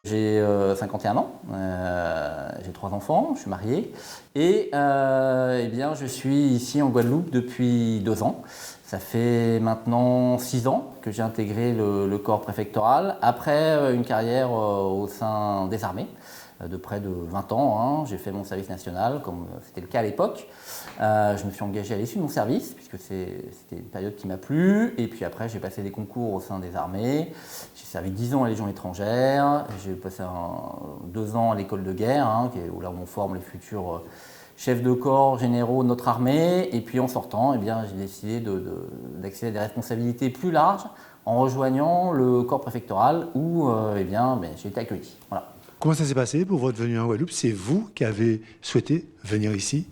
J'ai 51 ans, j'ai 3 enfants, je suis marié et eh bien, je suis ici en Guadeloupe depuis 2 ans. Ça fait maintenant 6 ans que j'ai intégré le corps préfectoral après une carrière au sein des armées de près de 20 ans. Hein. J'ai fait mon service national comme c'était le cas à l'époque. Je me suis engagé à l'issue de mon service puisque c'était une période qui m'a plu et puis après j'ai passé des concours au sein des armées. J'ai servi 10 ans à la Légion étrangère, j'ai passé 2 ans à l'école de guerre, hein, là où on forme les futurs chefs de corps généraux de notre armée. Et puis en sortant, eh bien, j'ai décidé d'accéder à des responsabilités plus larges en rejoignant le corps préfectoral où eh bien, j'ai été accueilli. Voilà. Comment ça s'est passé pour votre venue en Guadeloupe? C'est vous qui avez souhaité venir ici?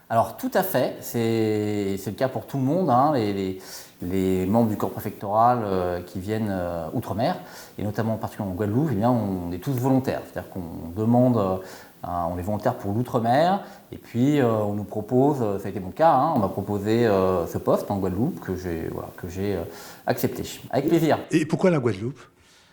Alors tout à fait, c'est le cas pour tout le monde, hein, les membres du corps préfectoral qui viennent outre-mer, et notamment particulièrement en Guadeloupe, eh bien, on est tous volontaires. C'est-à-dire qu'on demande, on est volontaire pour l'outre-mer, et puis on nous propose, ça a été mon cas, hein, on m'a proposé ce poste en Guadeloupe que j'ai accepté, avec plaisir. Et pourquoi la Guadeloupe?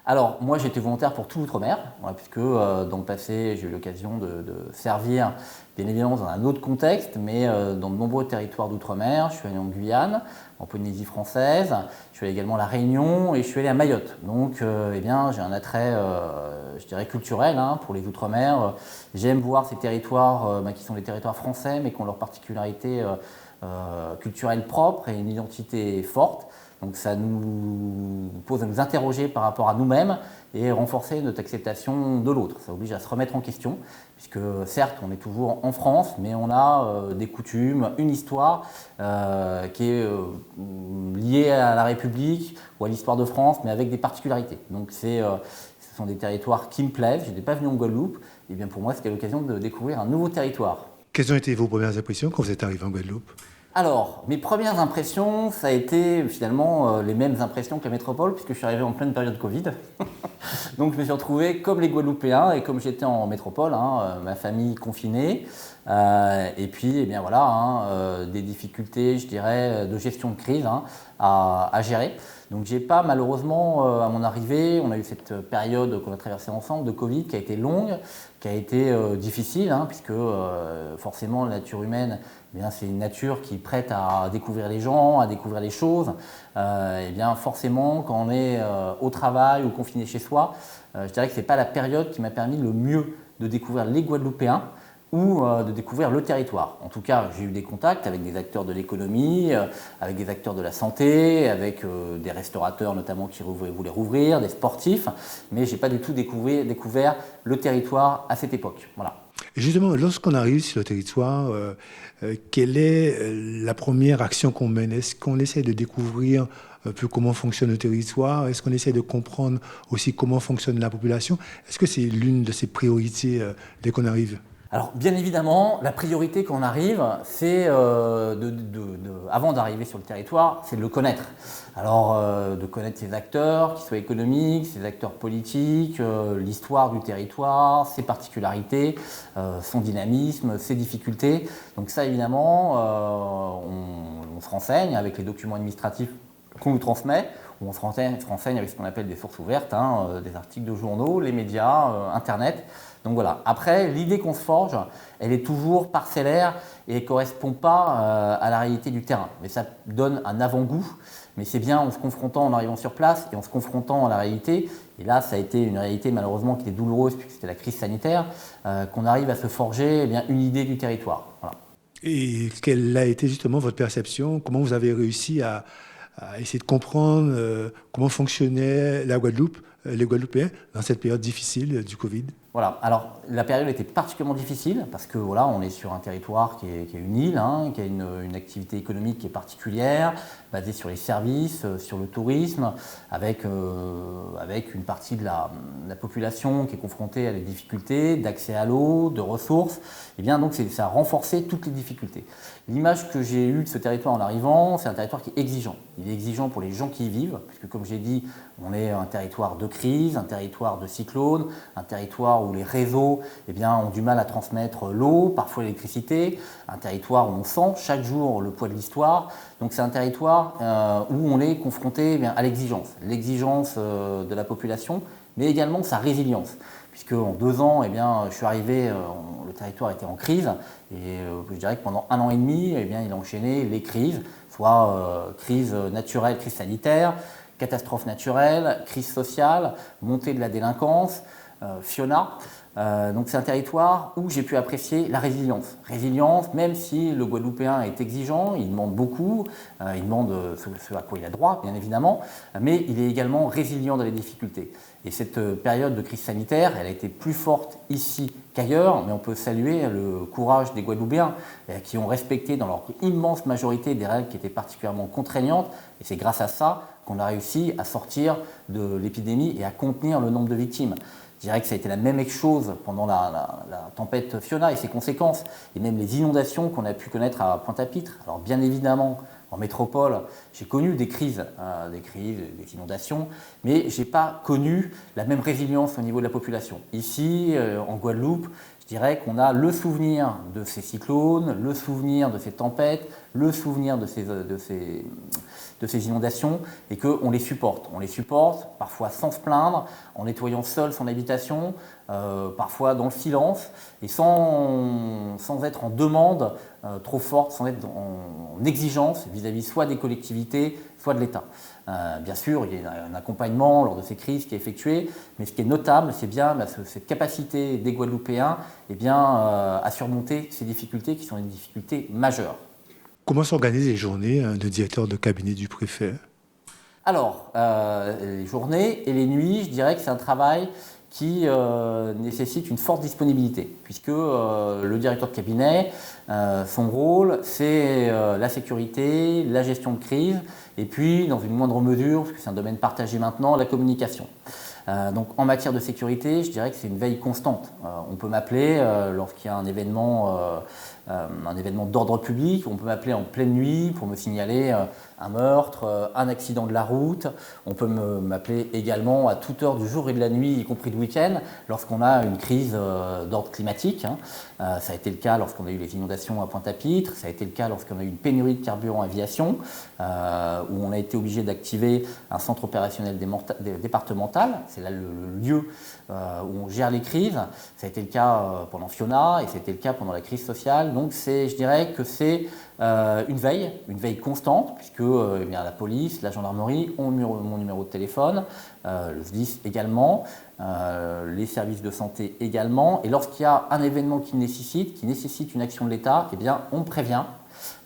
Alors, moi, j'étais volontaire pour tout l'outre-mer, voilà, puisque dans le passé, j'ai eu l'occasion de servir, bien évidemment, dans un autre contexte, mais dans de nombreux territoires d'outre-mer. Je suis allé en Guyane, en Polynésie française, je suis allé également à La Réunion et je suis allé à Mayotte. Donc, eh bien, j'ai un attrait, je dirais, culturel hein, pour les outre-mer. J'aime voir ces territoires qui sont les territoires français, mais qui ont leur particularité culturelle propre et une identité forte. Donc ça nous pose à nous interroger par rapport à nous-mêmes et renforcer notre acceptation de l'autre. Ça oblige à se remettre en question, puisque certes on est toujours en France, mais on a des coutumes, une histoire qui est liée à la République ou à l'histoire de France, mais avec des particularités. Donc ce sont des territoires qui me plaisent. Je n'étais pas venu en Guadeloupe, et bien pour moi c'était l'occasion de découvrir un nouveau territoire. Quelles ont été vos premières impressions quand vous êtes arrivé en Guadeloupe? Alors, mes premières impressions, ça a été finalement les mêmes impressions que la métropole, puisque je suis arrivé en pleine période Covid. Donc je me suis retrouvé comme les Guadeloupéens et comme j'étais en métropole, hein, ma famille confinée. Et puis, eh bien voilà, hein, des difficultés, je dirais, de gestion de crise hein, à gérer. Donc j'ai pas malheureusement, à mon arrivée, on a eu cette période qu'on a traversée ensemble de Covid qui a été longue, qui a été difficile, hein, puisque forcément la nature humaine, eh bien, c'est une nature qui prête à découvrir les gens, à découvrir les choses. Eh bien, forcément, quand on est au travail ou confiné chez soi, je dirais que ce n'est pas la période qui m'a permis le mieux de découvrir les Guadeloupéens ou de découvrir le territoire. En tout cas, j'ai eu des contacts avec des acteurs de l'économie, avec des acteurs de la santé, avec des restaurateurs notamment qui voulaient rouvrir, des sportifs, mais je n'ai pas du tout découvert le territoire à cette époque. Voilà. Et justement, lorsqu'on arrive sur le territoire, quelle est la première action qu'on mène? Est-ce qu'on essaie de découvrir un peu comment fonctionne le territoire? Est-ce qu'on essaie de comprendre aussi comment fonctionne la population? Est-ce que c'est l'une de ces priorités dès qu'on arrive? Alors bien évidemment, la priorité quand on arrive, c'est avant d'arriver sur le territoire, c'est de le connaître. Alors de connaître ses acteurs, qu'ils soient économiques, ses acteurs politiques, l'histoire du territoire, ses particularités, son dynamisme, ses difficultés. Donc ça évidemment, on se renseigne avec les documents administratifs qu'on nous transmet, où on se renseigne avec ce qu'on appelle des sources ouvertes, hein, des articles de journaux, les médias, Internet. Donc voilà. Après, l'idée qu'on se forge, elle est toujours parcellaire et elle ne correspond pas à la réalité du terrain. Mais ça donne un avant-goût. Mais c'est bien en se confrontant, en arrivant sur place et en se confrontant à la réalité. Et là, ça a été une réalité malheureusement qui était douloureuse puisque c'était la crise sanitaire, qu'on arrive à se forger eh bien, une idée du territoire. Voilà. Et quelle a été justement votre perception? Comment vous avez réussi à essayer de comprendre comment fonctionnait la Guadeloupe, les Guadeloupéens, dans cette période difficile du Covid? Voilà, alors la période était particulièrement difficile parce que voilà, on est sur un territoire qui est une île, hein, qui a une activité économique qui est particulière, basée sur les services, sur le tourisme, avec une partie de la population qui est confrontée à des difficultés d'accès à l'eau, de ressources. Et bien donc ça a renforcé toutes les difficultés. L'image que j'ai eue de ce territoire en arrivant, c'est un territoire qui est exigeant. Il est exigeant pour les gens qui y vivent, puisque comme j'ai dit, on est un territoire de crise, un territoire de cyclone, un territoire territoire où les réseaux ont du mal à transmettre l'eau, parfois l'électricité, un territoire où on sent chaque jour le poids de l'histoire. Donc c'est un territoire où on est confronté à l'exigence de la population, mais également sa résilience. Puisque en 2 ans, je suis arrivé, le territoire était en crise, et je dirais que pendant 1 an et demi, il a enchaîné les crises, soit crise naturelle, crise sanitaire, catastrophe naturelle, crise sociale, montée de la délinquance, Fiona. Donc c'est un territoire où j'ai pu apprécier la résilience. Résilience, même si le Guadeloupéen est exigeant, il demande beaucoup, il demande ce à quoi il a droit, bien évidemment, mais il est également résilient dans les difficultés. Et cette période de crise sanitaire, elle a été plus forte ici qu'ailleurs, mais on peut saluer le courage des Guadeloupéens qui ont respecté dans leur immense majorité des règles qui étaient particulièrement contraignantes, et c'est grâce à ça qu'on a réussi à sortir de l'épidémie et à contenir le nombre de victimes. Je dirais que ça a été la même chose pendant la tempête Fiona et ses conséquences, et même les inondations qu'on a pu connaître à Pointe-à-Pitre. Alors bien évidemment, en métropole, j'ai connu des crises, des inondations, mais je n'ai pas connu la même résilience au niveau de la population. Ici, en Guadeloupe, je dirais qu'on a le souvenir de ces cyclones, le souvenir de ces tempêtes, le souvenir de ces inondations, et qu'on les supporte. On les supporte, parfois sans se plaindre, en nettoyant seul son habitation, parfois dans le silence, et sans être en demande trop forte, sans être en exigence vis-à-vis soit des collectivités, soit de l'État. Bien sûr, il y a un accompagnement lors de ces crises qui est effectué, mais ce qui est notable, c'est bien cette capacité des Guadeloupéens à surmonter ces difficultés qui sont des difficultés majeures. Comment s'organisent les journées de directeur de cabinet du préfet? Alors, les journées et les nuits, je dirais que c'est un travail qui nécessite une forte disponibilité, puisque le directeur de cabinet, son rôle, c'est la sécurité, la gestion de crise, et puis, dans une moindre mesure, parce que c'est un domaine partagé maintenant, la communication. Donc en matière de sécurité, je dirais que c'est une veille constante. On peut m'appeler lorsqu'il y a un événement d'ordre public, on peut m'appeler en pleine nuit pour me signaler un meurtre, un accident de la route. On peut m'appeler également à toute heure du jour et de la nuit, y compris le week-end, lorsqu'on a une crise d'ordre climatique. Ça a été le cas lorsqu'on a eu les inondations à Pointe-à-Pitre, ça a été le cas lorsqu'on a eu une pénurie de carburant aviation, où on a été obligé d'activer un centre opérationnel départemental. C'est là le lieu où on gère les crises. Ça a été le cas pendant Fiona et ça a été le cas pendant la crise sociale. Donc je dirais que c'est une veille constante, puisque la police, la gendarmerie ont mon numéro de téléphone, le SDIS également, les services de santé également. Et lorsqu'il y a un événement qui nécessite une action de l'État, on me prévient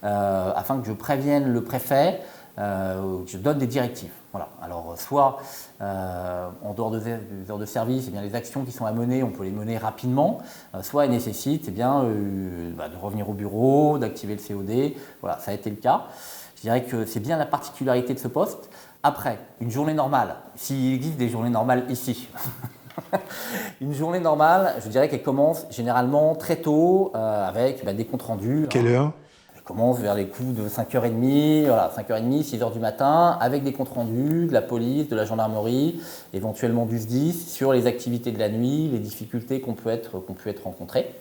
afin que je prévienne le préfet, que je donne des directives. Voilà. Alors, soit en dehors des heures de service, les actions qui sont à mener, on peut les mener rapidement, soit elles nécessitent de revenir au bureau, d'activer le COD. Voilà, ça a été le cas. Je dirais que c'est bien la particularité de ce poste. Après, une journée normale, s'il existe des journées normales ici, une journée normale, je dirais qu'elle commence généralement très tôt avec des comptes rendus. Quelle heure? Commence vers les coups de 5h30, 5h30, 6h du matin, avec des comptes rendus de la police, de la gendarmerie, éventuellement du SDIS, sur les activités de la nuit, les difficultés qu'on peut être rencontrées.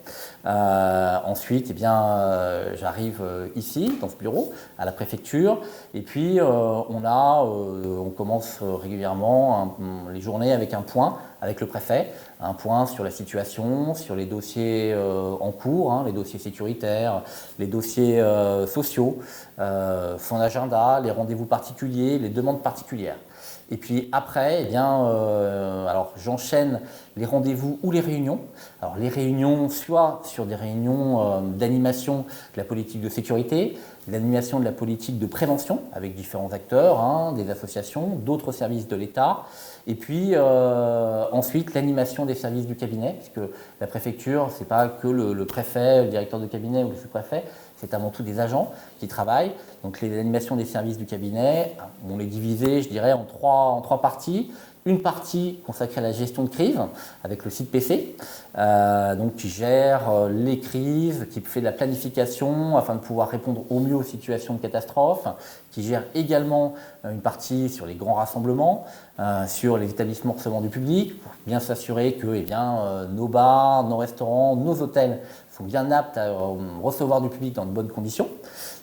Ensuite, j'arrive ici, dans ce bureau, à la préfecture, et puis on commence régulièrement les journées avec un point avec le préfet, un point sur la situation, sur les dossiers en cours, les dossiers sécuritaires, les dossiers sociaux, son agenda, les rendez-vous particuliers, les demandes particulières. Et puis après, j'enchaîne les rendez-vous ou les réunions. Alors les réunions, soit sur des réunions d'animation de la politique de sécurité, l'animation de la politique de prévention avec différents acteurs, des associations, d'autres services de l'État. Et puis ensuite, l'animation des services du cabinet, puisque la préfecture, ce n'est pas que le préfet, le directeur de cabinet ou le sous-préfet, c'est avant tout des agents qui travaillent. Donc l'animation des services du cabinet, on les divisait, je dirais, en trois parties. Une partie consacrée à la gestion de crise avec le site PC, qui gère les crises, qui fait de la planification afin de pouvoir répondre au mieux aux situations de catastrophe, qui gère également une partie sur les grands rassemblements, sur les établissements recevant du public, pour bien s'assurer que nos bars, nos restaurants, nos hôtels sont bien aptes à recevoir du public dans de bonnes conditions.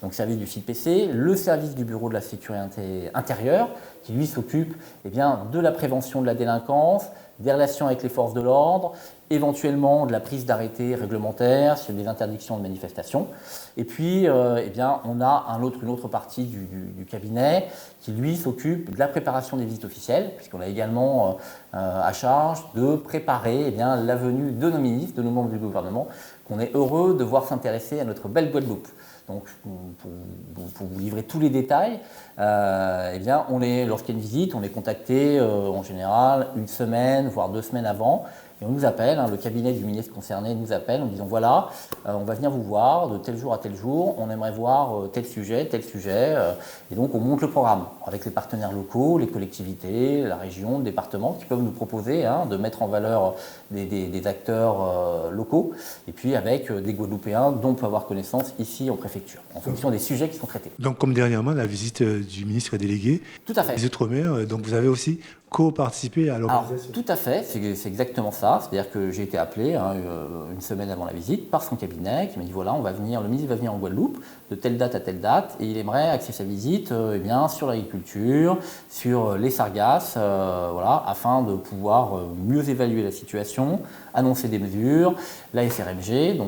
Donc service du CIPC, le service du bureau de la sécurité intérieure, qui lui s'occupe de la prévention de la délinquance, des relations avec les forces de l'ordre, éventuellement de la prise d'arrêtés réglementaires sur des interdictions de manifestation. Et puis, on a une autre partie du cabinet qui, lui, s'occupe de la préparation des visites officielles, puisqu'on a également à charge de préparer la venue de nos ministres, de nos membres du gouvernement, qu'on est heureux de voir s'intéresser à notre belle Guadeloupe. Donc, pour vous livrer tous les détails, lorsqu'il y a une visite, on est contacté en général une semaine, voire 2 semaines avant. Et on nous appelle, le cabinet du ministre concerné nous appelle en disant voilà, on va venir vous voir de tel jour à tel jour, on aimerait voir tel sujet, et donc on monte le programme avec les partenaires locaux, les collectivités, la région, le département qui peuvent nous proposer de mettre en valeur des acteurs locaux, et puis avec des Guadeloupéens dont on peut avoir connaissance ici en préfecture, en fonction des sujets qui sont traités. Donc comme dernièrement, la visite du ministre délégué Tout à fait. des Outre-mer, donc vous avez aussi co-participé à l'organisation. Tout à fait, c'est exactement ça. C'est-à-dire que j'ai été appelé une semaine avant la visite par son cabinet qui m'a dit voilà, le ministre va venir en Guadeloupe de telle date à telle date et il aimerait axer sa visite sur l'agriculture, sur les sargasses, afin de pouvoir mieux évaluer la situation, annoncer des mesures, la SRMG,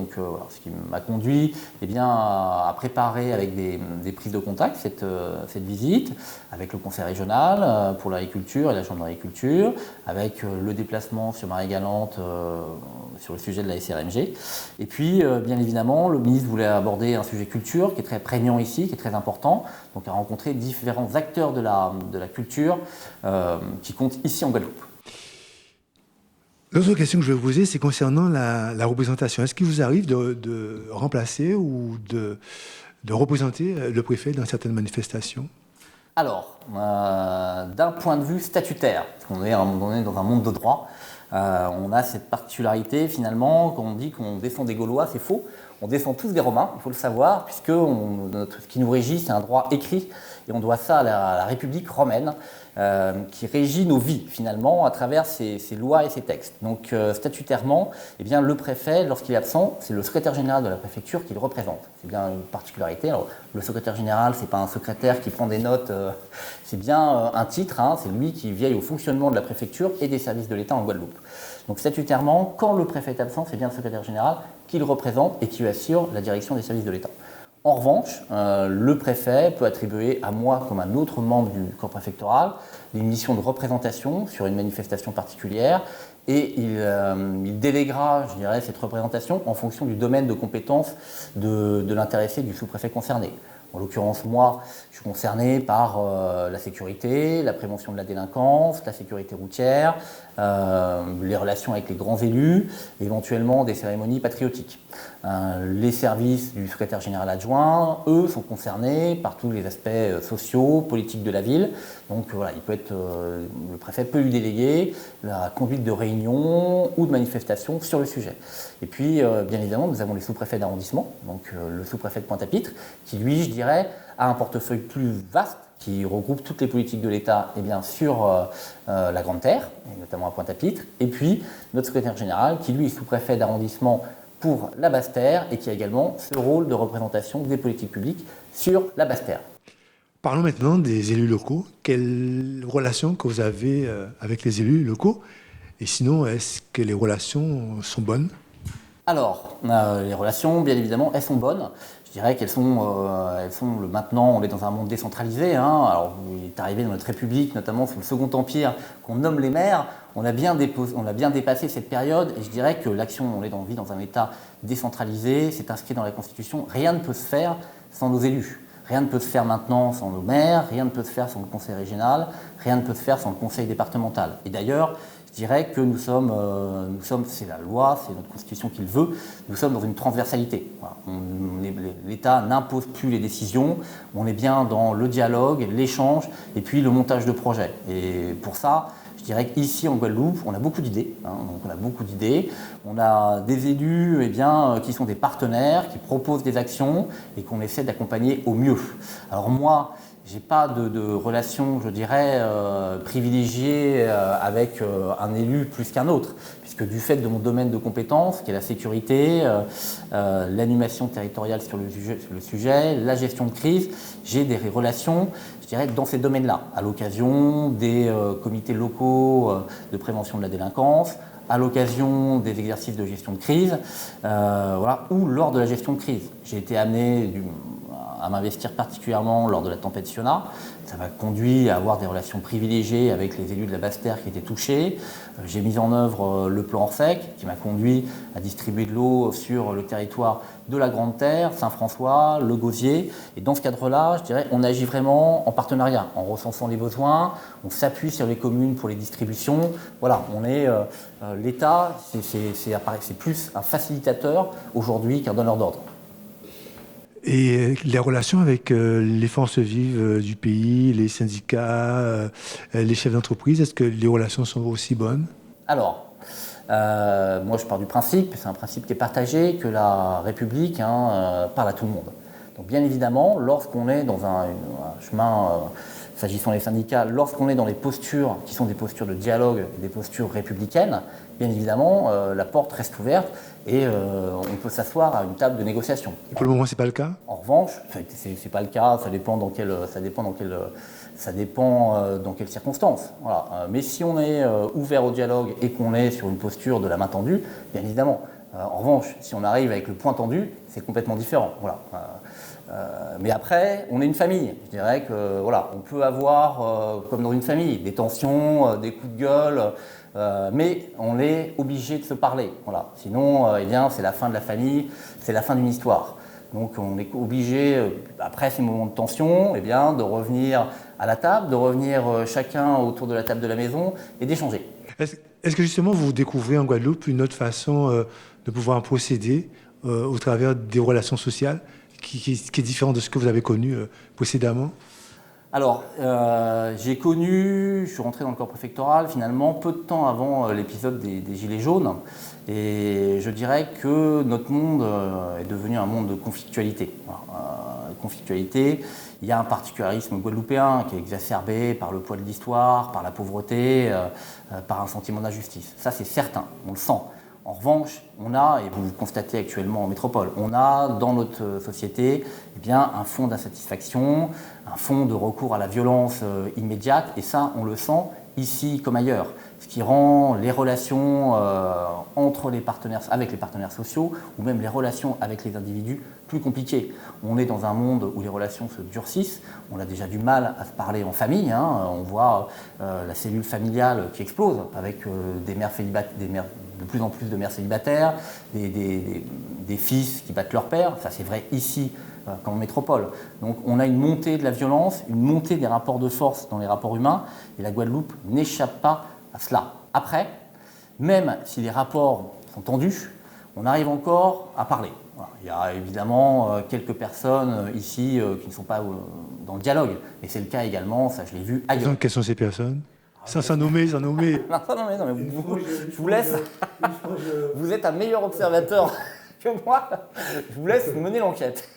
ce qui m'a conduit à préparer avec des prises de contact cette visite, avec le conseil régional pour l'agriculture et la chambre d'agriculture, avec le déplacement sur Marie-Galante sur le sujet de la SRMG. Et puis, bien évidemment, le ministre voulait aborder un sujet culture qui est très prégnant ici, qui est très important, donc à rencontrer différents acteurs de la culture qui comptent ici en Guadeloupe. L'autre question que je vais vous poser, c'est concernant la représentation. Est-ce qu'il vous arrive de remplacer ou de représenter le préfet dans certaines manifestations ? Alors, d'un point de vue statutaire, parce qu'on est à un moment donné dans un monde de droit, on a cette particularité finalement, quand on dit qu'on descend des Gaulois, c'est faux. On descend tous des Romains, il faut le savoir, puisque ce qui nous régit, c'est un droit écrit, et on doit ça à la République romaine, qui régit nos vies finalement à travers ses lois et ses textes. Donc statutairement, le préfet, lorsqu'il est absent, c'est le secrétaire général de la préfecture qui le représente. C'est bien une particularité. Alors, le secrétaire général, c'est pas un secrétaire qui prend des notes, c'est bien un titre, c'est lui qui veille au fonctionnement de la préfecture et des services de l'État en Guadeloupe. Donc statutairement, quand le préfet est absent, c'est bien le secrétaire général qui le représente et qui assure la direction des services de l'État. En revanche, le préfet peut attribuer à moi, comme à un autre membre du corps préfectoral, une mission de représentation sur une manifestation particulière et il déléguera, cette représentation en fonction du domaine de compétence de l'intéressé, du sous-préfet concerné. En l'occurrence, moi, je suis concerné par la sécurité, la prévention de la délinquance, la sécurité routière, les relations avec les grands élus, éventuellement des cérémonies patriotiques. Les services du secrétaire général adjoint, eux, sont concernés par tous les aspects sociaux, politiques de la ville. Donc voilà, le préfet peut lui déléguer la conduite de réunions ou de manifestations sur le sujet. Et puis, bien évidemment, nous avons les sous-préfets d'arrondissement, donc le sous-préfet de Pointe-à-Pitre, qui lui, je dirais, a un portefeuille plus vaste, qui regroupe toutes les politiques de l'État sur la Grande Terre, et notamment à Pointe-à-Pitre, et puis notre secrétaire général, qui lui est sous-préfet d'arrondissement pour la Basse-Terre, et qui a également ce rôle de représentation des politiques publiques sur la Basse-Terre. Parlons maintenant des élus locaux. Quelle relation que vous avez avec les élus locaux? Et sinon, est-ce que les relations sont bonnes? Alors, les relations, bien évidemment, elles sont bonnes. Je dirais qu'elles sont maintenant, on est dans un monde décentralisé. Alors, il est arrivé dans notre République, notamment sous le Second Empire, qu'on nomme les maires. On a bien dépassé cette période et je dirais que l'action, on vit dans un État décentralisé, c'est inscrit dans la Constitution. Rien ne peut se faire sans nos élus. Rien ne peut se faire maintenant sans nos maires, rien ne peut se faire sans le conseil régional, rien ne peut se faire sans le conseil départemental. Et d'ailleurs, je dirais que nous sommes, c'est la loi, c'est notre constitution qui le veut, nous sommes dans une transversalité. Voilà. L'État n'impose plus les décisions, on est bien dans le dialogue, l'échange et puis le montage de projets. Et pour ça, je dirais qu'ici en Guadeloupe, on a beaucoup d'idées. On a des élus qui sont des partenaires, qui proposent des actions et qu'on essaie d'accompagner au mieux. Alors moi, j'ai pas de relation, je dirais, privilégiée avec un élu plus qu'un autre, puisque du fait de mon domaine de compétences, qui est la sécurité, l'animation territoriale sur le sujet, la gestion de crise, j'ai des relations, je dirais, dans ces domaines-là, à l'occasion des comités locaux de prévention de la délinquance, à l'occasion des exercices de gestion de crise, voilà, ou lors de la gestion de crise. J'ai été amené à m'investir particulièrement lors de la tempête Fiona. Ça m'a conduit à avoir des relations privilégiées avec les élus de la Basse-Terre qui étaient touchés. J'ai mis en œuvre le plan Orsec, qui m'a conduit à distribuer de l'eau sur le territoire de la Grande Terre, Saint-François, le Gosier. Et dans ce cadre-là, je dirais, on agit vraiment en partenariat, en recensant les besoins, on s'appuie sur les communes pour les distributions. Voilà, on est l'État, c'est plus un facilitateur aujourd'hui qu'un donneur d'ordre. Et les relations avec les forces vives du pays, les syndicats, les chefs d'entreprise, est-ce que les relations sont aussi bonnes? Alors, moi je pars du principe, c'est un principe qui est partagé, que la République parle à tout le monde. Donc bien évidemment, lorsqu'on est dans un chemin, s'agissant des syndicats, lorsqu'on est dans les postures qui sont des postures de dialogue, des postures républicaines, bien évidemment, la porte reste ouverte et on peut s'asseoir à une table de négociation. Et pour le moment, c'est pas le cas? En revanche, c'est pas le cas, ça dépend dans quelles circonstances. Voilà. Mais si on est ouvert au dialogue et qu'on est sur une posture de la main tendue, bien évidemment. En revanche, si on arrive avec le poing tendu, c'est complètement différent. Voilà. Mais après, on est une famille. Je dirais que voilà, on peut avoir, comme dans une famille, des tensions, des coups de gueule, mais on est obligé de se parler. Voilà. Sinon, eh bien, c'est la fin de la famille, c'est la fin d'une histoire. Donc on est obligé, après ces moments de tension, eh bien, de revenir à la table, de revenir chacun autour de la table de la maison et d'échanger. Est-ce que justement vous découvrez en Guadeloupe une autre façon de pouvoir procéder au travers des relations sociales qui est différente de ce que vous avez connu précédemment? Alors, je suis rentré dans le corps préfectoral finalement peu de temps avant l'épisode des Gilets jaunes. Et je dirais que notre monde est devenu un monde de conflictualité. Conflictualité, il y a un particularisme guadeloupéen qui est exacerbé par le poids de l'histoire, par la pauvreté, par un sentiment d'injustice. Ça, c'est certain, on le sent. En revanche, on a, et vous le constatez actuellement en métropole, on a dans notre société eh bien, un fond d'insatisfaction, un fond de recours à la violence immédiate, et ça, on le sent ici comme ailleurs. Ce qui rend les relations avec les partenaires sociaux ou même les relations avec les individus plus compliquées. On est dans un monde où les relations se durcissent, on a déjà du mal à se parler en famille, on voit la cellule familiale qui explose avec de plus en plus de mères célibataires, des fils qui battent leur père, ça c'est vrai ici qu'en métropole. Donc on a une montée de la violence, une montée des rapports de force dans les rapports humains, et la Guadeloupe n'échappe pas à cela. Après, même si les rapports sont tendus, on arrive encore à parler. Voilà. Il y a évidemment quelques personnes ici qui ne sont pas dans le dialogue, et c'est le cas également, ça je l'ai vu ailleurs. Quelles sont ces personnes? Sans nommer. Non, mais je vous laisse. Vous êtes un meilleur observateur que moi. Je vous laisse mener l'enquête.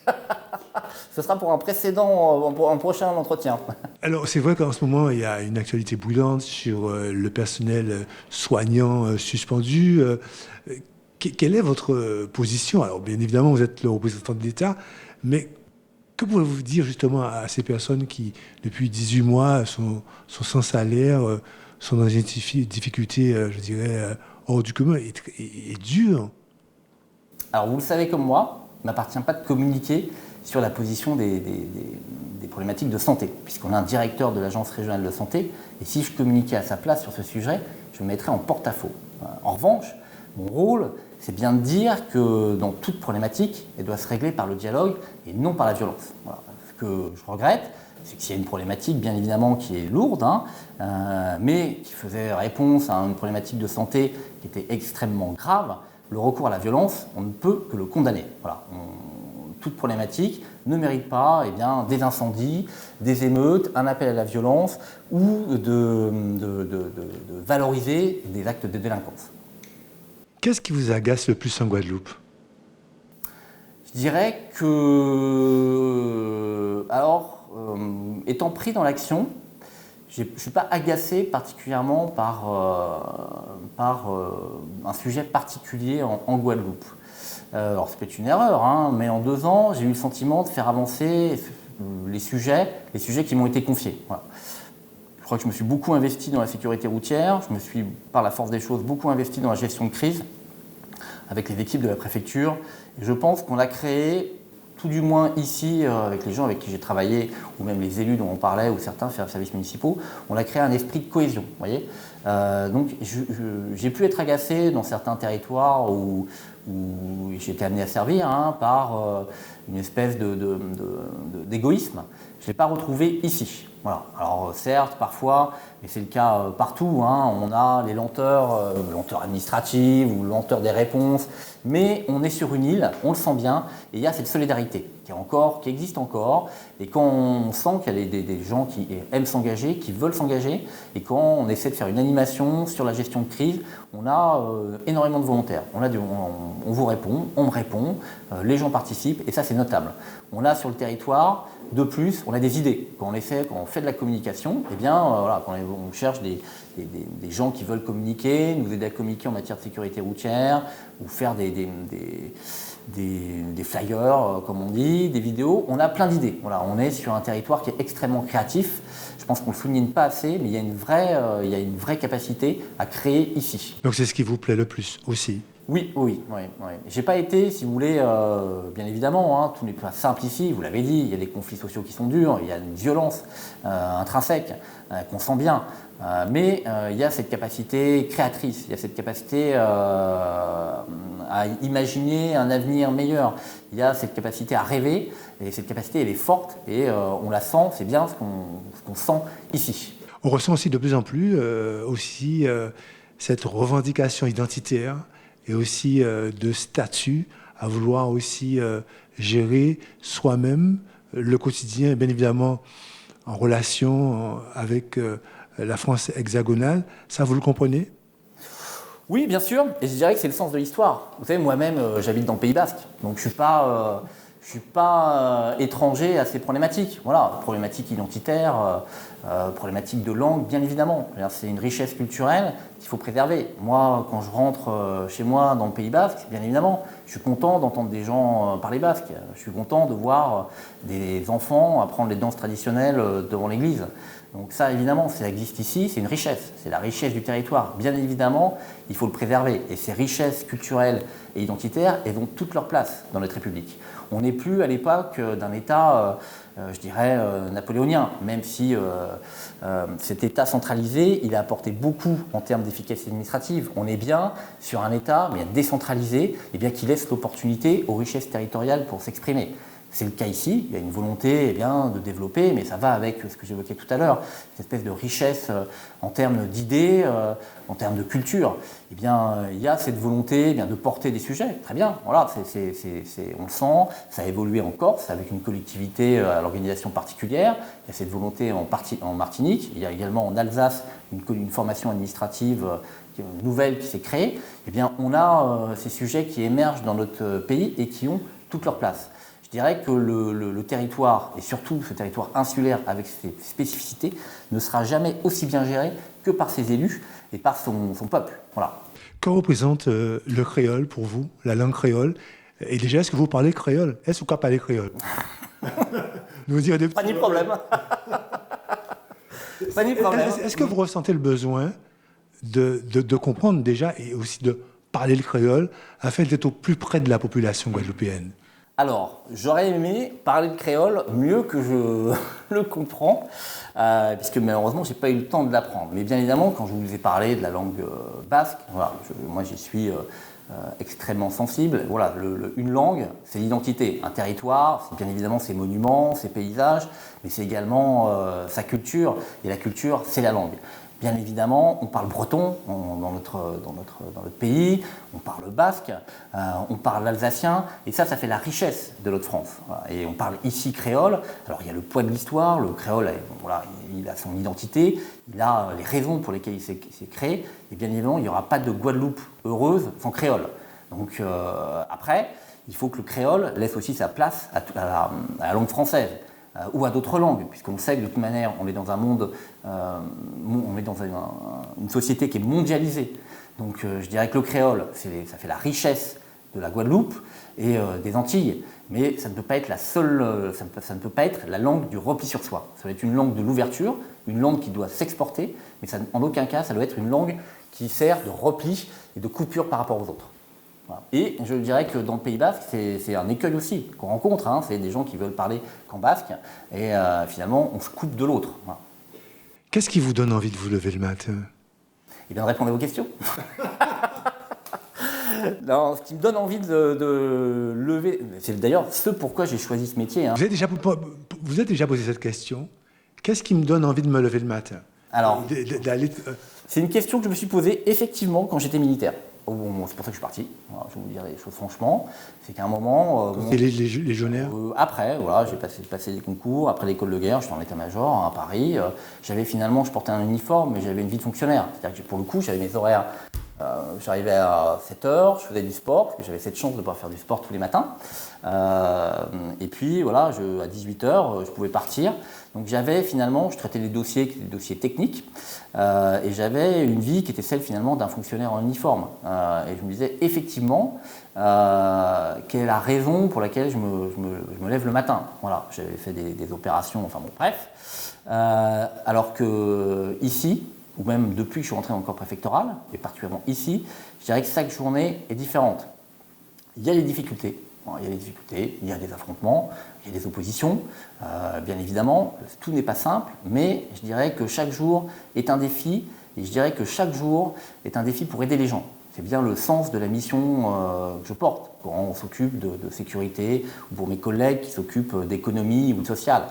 Ce sera pour un prochain entretien. Alors, c'est vrai qu'en ce moment, il y a une actualité brûlante sur le personnel soignant suspendu. Quelle est votre position? Alors, bien évidemment, vous êtes le représentant de l'État, mais que pouvez-vous dire justement à ces personnes qui, depuis 18 mois, sont sans salaire, sont dans une difficulté, je dirais, hors du commun et dure? Alors, vous le savez comme moi, il ne m'appartient pas de communiquer sur la position des problématiques de santé, puisqu'on a un directeur de l'Agence régionale de santé, et si je communiquais à sa place sur ce sujet, je me mettrais en porte-à-faux. En revanche, mon rôle, c'est bien de dire que dans toute problématique, elle doit se régler par le dialogue et non par la violence. Voilà. Ce que je regrette, c'est qu'il y a une problématique, bien évidemment, qui est lourde, mais qui faisait réponse à une problématique de santé qui était extrêmement grave. Le recours à la violence, on ne peut que le condamner. Voilà. Toute problématique ne mérite pas des incendies, des émeutes, un appel à la violence ou de valoriser des actes de délinquance. Qu'est-ce qui vous agace le plus en Guadeloupe? Je dirais que... Alors, étant pris dans l'action, je ne suis pas agacé particulièrement par un sujet particulier en Guadeloupe. Alors c'est peut-être une erreur, hein, mais en 2 ans, j'ai eu le sentiment de faire avancer les sujets qui m'ont été confiés. Voilà. Je crois que je me suis beaucoup investi dans la sécurité routière, je me suis, par la force des choses, beaucoup investi dans la gestion de crise avec les équipes de la préfecture. Et je pense qu'on a créé, tout du moins ici, avec les gens avec qui j'ai travaillé, ou même les élus dont on parlait, ou certains services municipaux, on a créé un esprit de cohésion. Vous voyez, donc j'ai pu être agacé dans certains territoires où j'ai été amené à servir par une espèce d'égoïsme. Je ne l'ai pas retrouvé ici. Voilà. Alors certes, parfois, et c'est le cas partout, on a les lenteurs administratives ou lenteurs des réponses, mais on est sur une île, on le sent bien, et il y a cette solidarité qui existe encore, et quand on sent qu'il y a des gens qui aiment s'engager, qui veulent s'engager, et quand on essaie de faire une animation sur la gestion de crise, on a énormément de volontaires. On vous répond, on me répond, les gens participent, et ça c'est notable. On a sur le territoire, de plus, on a des idées. Quand on fait de la communication, eh bien, quand on cherche des gens qui veulent communiquer, nous aider à communiquer en matière de sécurité routière, ou faire des flyers, comme on dit, des vidéos, on a plein d'idées. Voilà, on est sur un territoire qui est extrêmement créatif. Je pense qu'on ne le souligne pas assez, mais il y a une vraie capacité à créer ici. Donc c'est ce qui vous plaît le plus aussi? Oui. J'ai pas été, si vous voulez, bien évidemment, tout n'est pas simple ici, vous l'avez dit, il y a des conflits sociaux qui sont durs, il y a une violence intrinsèque qu'on sent bien, mais il y a cette capacité créatrice, il y a cette capacité à imaginer un avenir meilleur, il y a cette capacité à rêver, et cette capacité elle est forte, et on la sent, c'est bien ce qu'on sent ici. On ressent aussi de plus en plus cette revendication identitaire, et aussi de statut, à vouloir aussi gérer soi-même le quotidien, bien évidemment en relation avec la France hexagonale. Ça, vous le comprenez? Oui, bien sûr, et je dirais que c'est le sens de l'histoire. Vous savez, moi-même, j'habite dans le Pays Basque, donc je ne suis pas étranger à ces problématiques. Voilà, problématiques identitaires, problématiques de langue, bien évidemment. C'est une richesse culturelle qu'il faut préserver. Moi, quand je rentre chez moi dans le Pays Basque, bien évidemment, je suis content d'entendre des gens parler basque. Je suis content de voir des enfants apprendre les danses traditionnelles devant l'église. Donc ça, évidemment, ça existe ici, c'est une richesse. C'est la richesse du territoire. Bien évidemment, il faut le préserver. Et ces richesses culturelles et identitaires, elles ont toute leur place dans notre République. On n'est plus à l'époque d'un État, je dirais, napoléonien, même si cet État centralisé, il a apporté beaucoup en termes d'efficacité administrative. On est bien sur un État mais décentralisé, et bien qui laisse l'opportunité aux richesses territoriales pour s'exprimer. C'est le cas ici, il y a une volonté de développer, mais ça va avec ce que j'évoquais tout à l'heure, cette espèce de richesse en termes d'idées, en termes de culture. Eh bien, il y a cette volonté de porter des sujets, très bien, voilà, on le sent, ça a évolué en Corse avec une collectivité à l'organisation particulière, il y a cette volonté en Martinique, il y a également en Alsace une formation administrative nouvelle qui s'est créée. Eh bien, on a ces sujets qui émergent dans notre pays et qui ont toute leur place. Je dirais que le territoire, et surtout ce territoire insulaire avec ses spécificités, ne sera jamais aussi bien géré que par ses élus et par son peuple. Voilà. Que représente le créole pour vous, la langue créole? Et déjà, est-ce que vous parlez créole? Est-ce que vous parlez créole? Nous dire des petits... Pas ni problème. Pas ni problème. Est-ce que vous ressentez le besoin de comprendre déjà et aussi de parler le créole afin d'être au plus près de la population guadeloupéenne? Alors, j'aurais aimé parler le créole mieux que je le comprends, puisque malheureusement, je n'ai pas eu le temps de l'apprendre. Mais bien évidemment, quand je vous ai parlé de la langue basque, voilà, moi j'y suis extrêmement sensible. Voilà, une langue, c'est l'identité. Un territoire, c'est bien évidemment ses monuments, ses paysages, mais c'est également sa culture. Et la culture, c'est la langue. Bien évidemment, on parle breton dans notre pays, on parle basque, on parle l'alsacien, et ça fait la richesse de notre France. Voilà. Et on parle ici créole. Alors il y a le poids de l'histoire, le créole, il a son identité, il a les raisons pour lesquelles il s'est créé, et bien évidemment, il n'y aura pas de Guadeloupe heureuse sans créole. Donc après, il faut que le créole laisse aussi sa place à la langue française. ou à d'autres langues, puisqu'on sait que de toute manière, on est dans un monde, on est dans une société qui est mondialisée. Donc je dirais que le créole, ça fait la richesse de la Guadeloupe et des Antilles, mais ça ne peut pas être la seule, ça ne peut pas être la langue du repli sur soi. Ça doit être une langue de l'ouverture, une langue qui doit s'exporter, mais ça, en aucun cas, ça doit être une langue qui sert de repli et de coupure par rapport aux autres. Voilà. Et je dirais que dans le Pays basque, c'est un écueil aussi qu'on rencontre. Hein. C'est des gens qui veulent parler qu'en basque et finalement, on se coupe de l'autre. Voilà. Qu'est-ce qui vous donne envie de vous lever le matin? Et bien de répondre à vos questions. Non, ce qui me donne envie de lever, c'est d'ailleurs ce pourquoi j'ai choisi ce métier. Hein. Vous êtes déjà posé cette question. Qu'est-ce qui me donne envie de me lever le matin? Alors, c'est une question que je me suis posée effectivement quand j'étais militaire. C'est pour ça que je suis parti. Voilà, je vais vous dire les choses franchement. C'est qu'à un moment. Et les légionnaires après, voilà, j'ai passé des concours. Après l'école de guerre, j'étais en état-major à Paris. Je portais un uniforme, mais j'avais une vie de fonctionnaire. C'est-à-dire que pour le coup, j'avais mes horaires. J'arrivais à 7h, je faisais du sport, parce que j'avais cette chance de pouvoir faire du sport tous les matins. Et puis voilà, à 18h, je pouvais partir. Donc je traitais des dossiers qui étaient des dossiers techniques, et j'avais une vie qui était celle finalement d'un fonctionnaire en uniforme. Et je me disais effectivement, quelle est la raison pour laquelle je me lève le matin. Voilà, j'avais fait des opérations, enfin bon, bref. Alors que ici, ou même depuis que je suis rentré dans le corps préfectoral, et particulièrement ici, je dirais que chaque journée est différente. Il y a des difficultés, il y a des affrontements, il y a des oppositions, bien évidemment, tout n'est pas simple, mais je dirais que chaque jour est un défi, et je dirais que chaque jour est un défi pour aider les gens. C'est bien le sens de la mission que je porte, quand on s'occupe de sécurité, ou pour mes collègues qui s'occupent d'économie ou de social.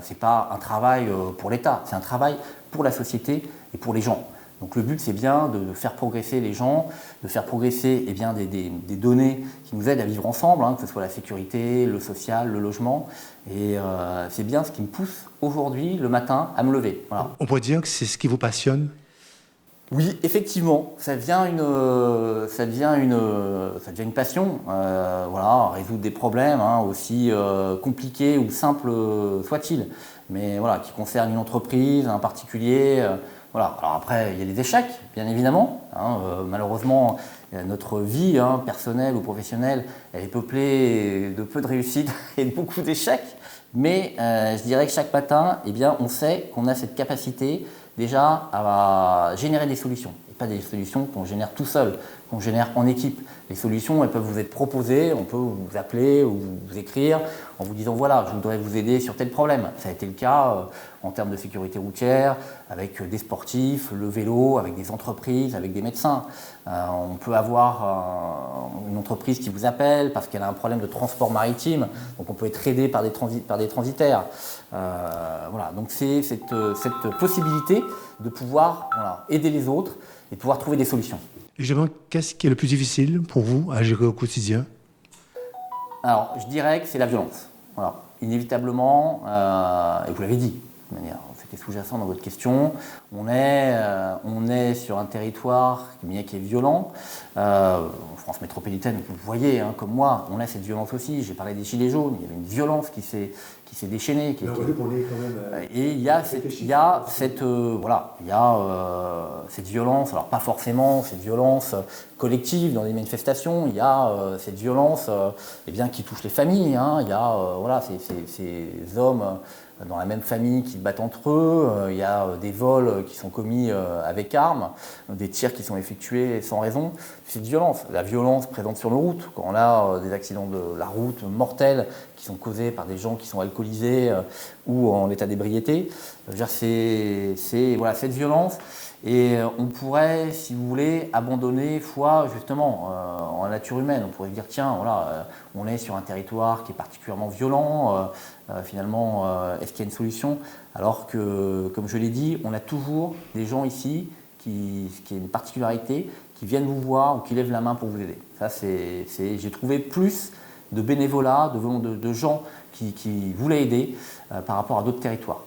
Ce n'est pas un travail pour l'État, c'est un travail pour la société et pour les gens. Donc le but, c'est bien de faire progresser les gens, de faire progresser des données qui nous aident à vivre ensemble, hein, que ce soit la sécurité, le social, le logement. Et c'est bien ce qui me pousse aujourd'hui, le matin, à me lever. Voilà. On pourrait dire que c'est ce qui vous passionne? Oui, effectivement, ça devient une passion. Voilà, résoudre des problèmes, hein, aussi compliqués ou simples soient-ils, mais voilà, qui concernent une entreprise, un particulier. Voilà. Alors après, il y a des échecs, bien évidemment. Hein, malheureusement, notre vie personnelle ou professionnelle, elle est peuplée de peu de réussites et de beaucoup d'échecs. Mais je dirais que chaque matin, eh bien, on sait qu'on a cette capacité déjà à générer des solutions. Et pas des solutions qu'on génère tout seul, qu'on génère en équipe. Les solutions, elles peuvent vous être proposées, on peut vous appeler ou vous écrire en vous disant voilà, je voudrais vous aider sur tel problème. Ça a été le cas en termes de sécurité routière, avec des sportifs, le vélo, avec des entreprises, avec des médecins. On peut avoir une entreprise qui vous appelle parce qu'elle a un problème de transport maritime, donc on peut être aidé par des transitaires. Voilà, donc c'est cette possibilité de pouvoir aider les autres et de pouvoir trouver des solutions. Et justement, qu'est-ce qui est le plus difficile pour vous à gérer au quotidien? Alors, je dirais que c'est la violence. Voilà. Inévitablement, et vous l'avez dit, de manière, c'était sous-jacent dans votre question, on est sur un territoire qui est violent. En France métropolitaine, vous le voyez, hein, comme moi, on a cette violence aussi. J'ai parlé des Gilets jaunes, il y avait une violence qui s'est déchaînée. Et il y a cette violence, alors pas forcément cette violence collective dans les manifestations, il y a cette violence qui touche les familles. Hein, il y a ces hommes dans la même famille qui se battent entre eux, il y a des vols qui sont commis avec armes, des tirs qui sont effectués sans raison. C'est de violence. La violence présente sur nos routes, quand on a des accidents de la route mortels qui sont causés par des gens qui sont alcoolisés ou en état d'ébriété. C'est cette violence. Et on pourrait, si vous voulez, abandonner foi justement en la nature humaine. On pourrait dire, tiens, voilà, on est sur un territoire qui est particulièrement violent, finalement, est-ce qu'il y a une solution? Alors que, comme je l'ai dit, on a toujours des gens ici qui est une particularité, qui viennent vous voir ou qui lèvent la main pour vous aider. Ça, j'ai trouvé plus de bénévolat, de gens qui voulaient aider par rapport à d'autres territoires.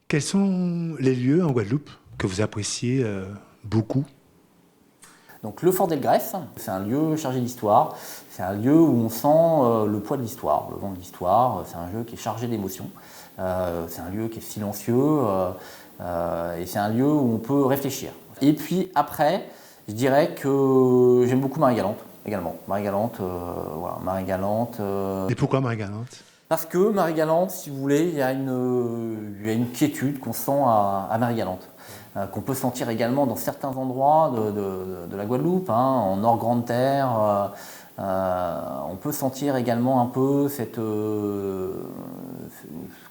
Quels sont les lieux en Guadeloupe que vous appréciez beaucoup? Donc le Fort d'Elgrès, c'est un lieu chargé d'histoire, c'est un lieu où on sent le poids de l'histoire, le vent de l'histoire, c'est un lieu qui est chargé d'émotions, c'est un lieu qui est silencieux et c'est un lieu où on peut réfléchir. Et puis après, je dirais que j'aime beaucoup Marie-Galante également. Marie-Galante, voilà, Marie-Galante. Et pourquoi Marie-Galante? Parce que Marie-Galante, si vous voulez, il y a une quiétude qu'on sent à Marie-Galante, qu'on peut sentir également dans certains endroits de la Guadeloupe, hein, en Nord-Grande-Terre. On peut sentir également un peu ce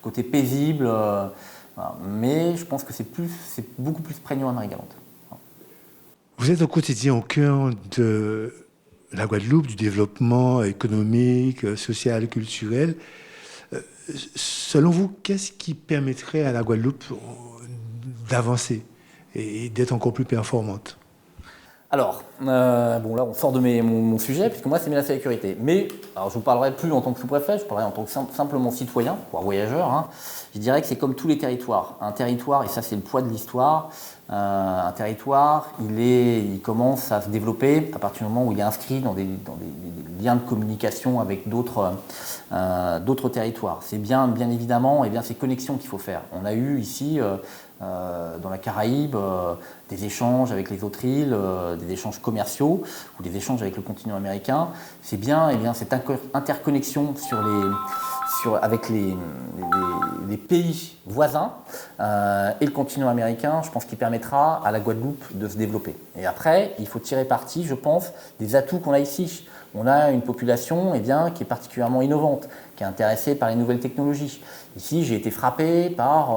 côté paisible, voilà. Mais je pense que c'est beaucoup plus prégnant à Marie-Galante. Vous êtes au quotidien au cœur de la Guadeloupe, du développement économique, social, culturel. Selon vous, qu'est-ce qui permettrait à la Guadeloupe d'avancer et d'être encore plus performante? Alors, bon là on sort de mon sujet, puisque moi c'est la sécurité. Mais, alors je ne vous parlerai plus en tant que sous-préfet, je parlerai en tant que simplement citoyen, voire voyageur. Hein. Je dirais que c'est comme tous les territoires. Un territoire, et ça c'est le poids de l'histoire, un territoire, il commence à se développer à partir du moment où il est inscrit dans des liens de communication avec d'autres territoires. C'est bien évidemment ces connexions qu'il faut faire. On a eu ici, dans la Caraïbe, des échanges avec les autres îles, des échanges commerciaux ou des échanges avec le continent américain. C'est bien cette interconnexion avec les pays voisins et le continent américain, je pense qu'il permettra à la Guadeloupe de se développer. Et après, il faut tirer parti, je pense, des atouts qu'on a ici. On a une population qui est particulièrement innovante, qui est intéressée par les nouvelles technologies. Ici, j'ai été frappé par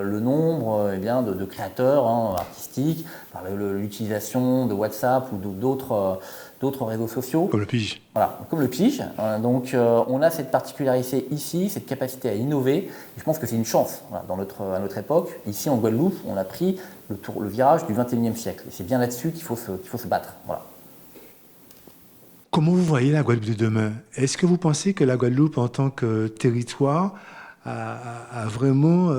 le nombre de créateurs artistiques, par l'utilisation de WhatsApp ou d'autres réseaux sociaux. Comme le Pige. Voilà, comme le Pige. Donc on a cette particularité ici, cette capacité à innover. Et je pense que c'est une chance voilà, à notre époque. Ici en Guadeloupe, on a pris le virage du XXIe siècle. Et c'est bien là-dessus qu'il faut se battre. Voilà. Comment vous voyez la Guadeloupe de demain? Est-ce que vous pensez que la Guadeloupe, en tant que territoire, a vraiment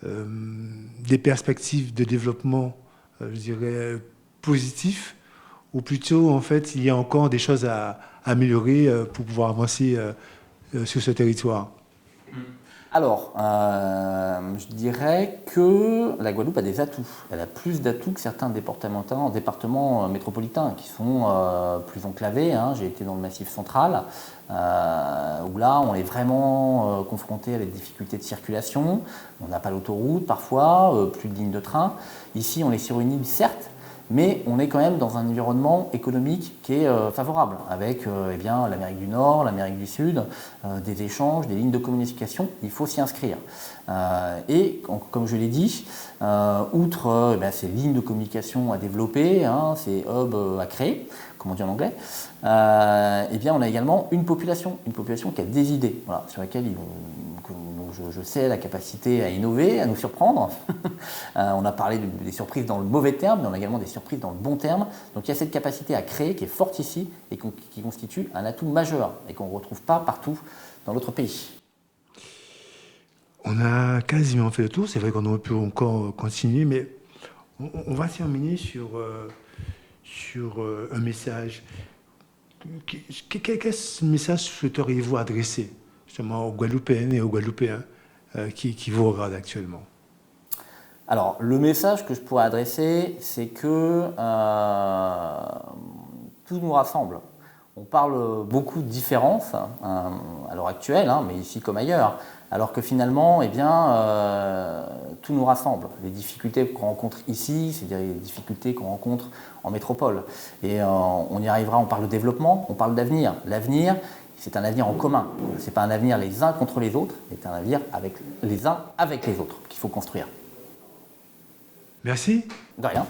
des perspectives de développement, je dirais, positifs, ou plutôt, en fait, il y a encore des choses à améliorer pour pouvoir avancer sur ce territoire? Alors, je dirais que la Guadeloupe a des atouts. Elle a plus d'atouts que certains départements métropolitains qui sont plus enclavés. Hein. J'ai été dans le Massif central, où là, on est vraiment confronté à des difficultés de circulation. On n'a pas l'autoroute parfois, plus de lignes de train. Ici, on est sur une île, certes, mais on est quand même dans un environnement économique qui est favorable, avec l'Amérique du Nord, l'Amérique du Sud, des échanges, des lignes de communication, il faut s'y inscrire. Et comme je l'ai dit, outre ces lignes de communication à développer, ces hubs à créer, comme on dit en anglais, on a également une population qui a des idées, voilà, sur lesquelles je sais la capacité à innover, à nous surprendre. On a parlé des surprises dans le mauvais terme, mais on a également des surprises dans le bon terme. Donc il y a cette capacité à créer qui est forte ici et qui constitue un atout majeur et qu'on ne retrouve pas partout dans notre pays. On a quasiment fait le tour. C'est vrai qu'on aurait pu encore continuer, mais on va terminer sur un message. Quel message souhaiteriez-vous adresser justement aux Guadeloupéennes et aux Guadeloupéens qui vous regardent actuellement? Alors, le message que je pourrais adresser, c'est que tout nous rassemble. On parle beaucoup de différences à l'heure actuelle, mais ici comme ailleurs, alors que finalement, tout nous rassemble. Les difficultés qu'on rencontre ici, c'est des difficultés qu'on rencontre en métropole. Et on y arrivera, on parle de développement, on parle d'avenir. L'avenir, c'est un avenir en commun. Ce n'est pas un avenir les uns contre les autres, c'est un avenir les uns avec les autres qu'il faut construire. Merci. De rien.